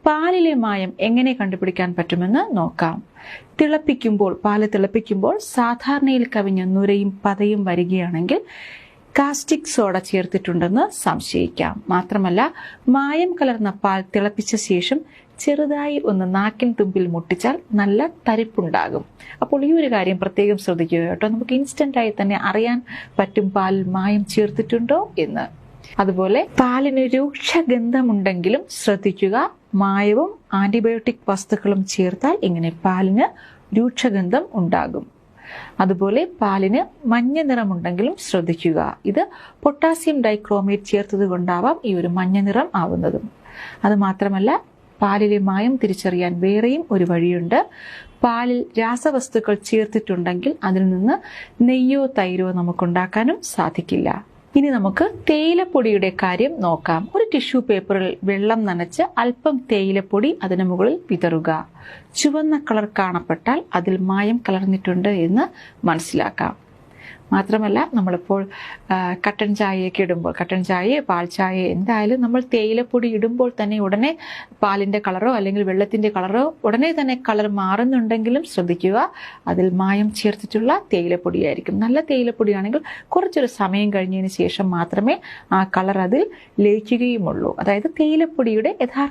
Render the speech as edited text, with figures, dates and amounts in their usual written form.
പാലിലെ മായം എങ്ങനെ കണ്ടുപിടിക്കാൻ പറ്റുമെന്ന് നോക്കാം. പാല് തിളപ്പിക്കുമ്പോൾ സാധാരണയിൽ കവിഞ്ഞ നുരയും പതയും വരികയാണെങ്കിൽ കാസ്റ്റിക് സോഡ ചേർത്തിട്ടുണ്ടെന്ന് സംശയിക്കാം. മാത്രമല്ല, മായം കലർന്ന പാൽ തിളപ്പിച്ച ശേഷം ചെറുതായി ഒന്ന് നാക്കിൻ തുമ്പിൽ മുട്ടിച്ചാൽ നല്ല തരിപ്പുണ്ടാകും. അപ്പോൾ ഈ ഒരു കാര്യം പ്രത്യേകം ശ്രദ്ധിക്കുക കേട്ടോ. നമുക്ക് ഇൻസ്റ്റന്റായി തന്നെ അറിയാൻ പറ്റും പാലിൽ മായം ചേർത്തിട്ടുണ്ടോ എന്ന്. അതുപോലെ പാലിന് രൂക്ഷഗന്ധമുണ്ടെങ്കിലും ശ്രദ്ധിക്കുക. മായവും ആന്റിബയോട്ടിക് വസ്തുക്കളും ചേർത്താൽ ഇങ്ങനെ പാലിന് രൂക്ഷഗന്ധം ഉണ്ടാകും. അതുപോലെ പാലിന് മഞ്ഞ നിറമുണ്ടെങ്കിലും ശ്രദ്ധിക്കുക. ഇത് പൊട്ടാസ്യം ഡൈക്രോമേറ്റ് ചേർത്തത് കൊണ്ടാവാം ഈ ഒരു മഞ്ഞ നിറം ആവുന്നതും. അത് മാത്രമല്ല, പാലിലെ മായം തിരിച്ചറിയാൻ വേറെയും ഒരു വഴിയുണ്ട്. പാലിൽ രാസവസ്തുക്കൾ ചേർത്തിട്ടുണ്ടെങ്കിൽ അതിൽ നിന്ന് നെയ്യോ തൈരോ നമുക്കുണ്ടാക്കാനും സാധിക്കില്ല. ഇനി നമുക്ക് തേയിലപ്പൊടിയുടെ കാര്യം നോക്കാം. ഒരു ടിഷ്യൂ പേപ്പറിൽ വെള്ളം നനച്ച് അല്പം തേയിലപ്പൊടി അതിന് മുകളിൽ വിതറുക. ചുവന്ന കളർ കാണപ്പെട്ടാൽ അതിൽ മായം കലർന്നിട്ടുണ്ട് എന്ന് മനസ്സിലാക്കാം. മാത്രമല്ല, നമ്മളിപ്പോൾ കട്ടൻ ചായയൊക്കെ ഇടുമ്പോൾ, കട്ടൻ ചായ പാൽ ചായ എന്തായാലും നമ്മൾ തേയിലപ്പൊടി ഇടുമ്പോൾ തന്നെ ഉടനെ പാലിൻ്റെ കളറോ അല്ലെങ്കിൽ വെള്ളത്തിൻ്റെ കളറോ ഉടനെ തന്നെ കളർ മാറുന്നുണ്ടെങ്കിലും ശ്രദ്ധിക്കുക, അതിൽ മായം ചേർത്തിട്ടുള്ള തേയിലപ്പൊടിയായിരിക്കും. നല്ല തേയിലപ്പൊടിയാണെങ്കിൽ കുറച്ചൊരു സമയം കഴിഞ്ഞതിന് ശേഷം മാത്രമേ ആ കളർ അതിൽ ലയിക്കുകയുമുള്ളൂ. അതായത് തേയിലപ്പൊടിയുടെ യഥാർത്ഥ